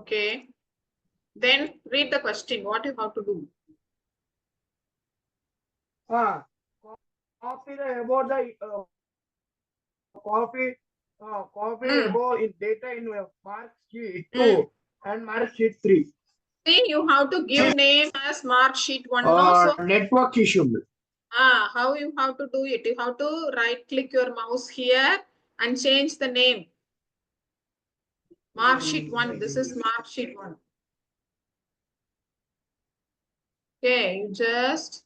Okay. Then read the question. What you have to do? Copy the about the copy about in data in mark sheet 2 and mark sheet 3. See, you have to give name as mark sheet 1. No, so Network issue. how you have to do it? You have to right click your mouse here and change the name. Mark sheet 1. This is mark sheet 1. Okay, you just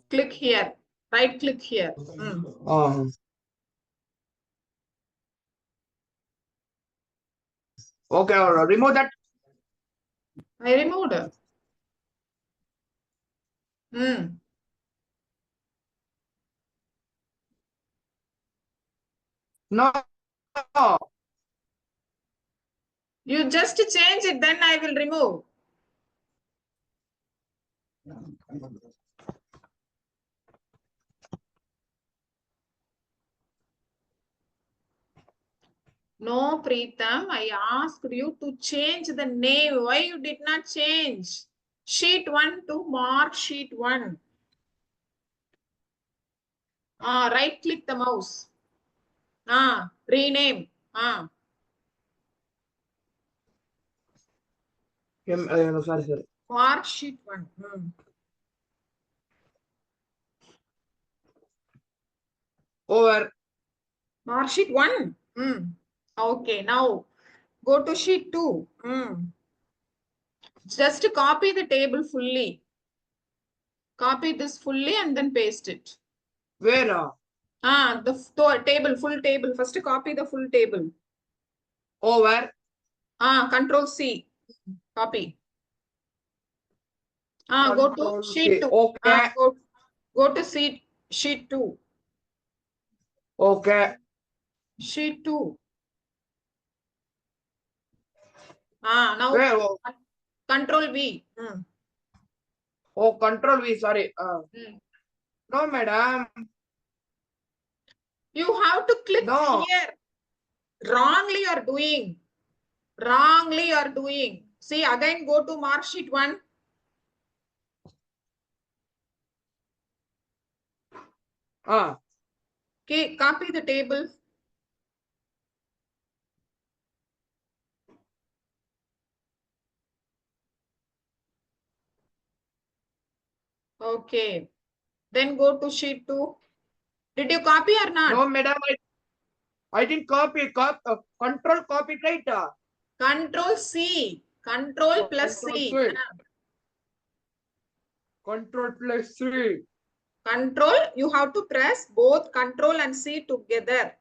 click here. Right click here. Okay, remove that. I removed it. No. You just change it, then I will remove. No, Preetham, I asked you to change the name. Why you did not change? Sheet 1 to mark sheet 1. Right click the mouse. Rename. Sorry. Mark sheet 1. Over. Mark sheet 1. Okay, now go to sheet 2. Just copy the table fully. Copy this fully and then paste it. Where? The table, full table. First copy the full table. Over. Control C. Copy. Go to sheet 2. Okay. Go to sheet 2. Okay. Sheet 2. Now Where? Control V. Oh, Control V. Sorry. No, madam. You have to click here. Wrongly you are doing. Wrongly you are doing. See, again go to mark sheet 1. Okay, copy the table. Okay. Then go to sheet 2. Did you copy or not? No, madam. I didn't copy. Control copy, right? Control C. Control plus C. Control plus 3. Control, you have to press both Control and C together.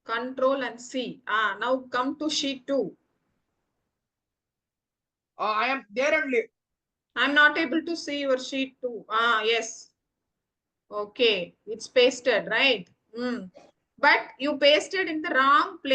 Control and C. Now come to sheet 2. I am there only. I'm not able to see your sheet 2. Yes. Okay. It's pasted, right? But you pasted in the wrong place.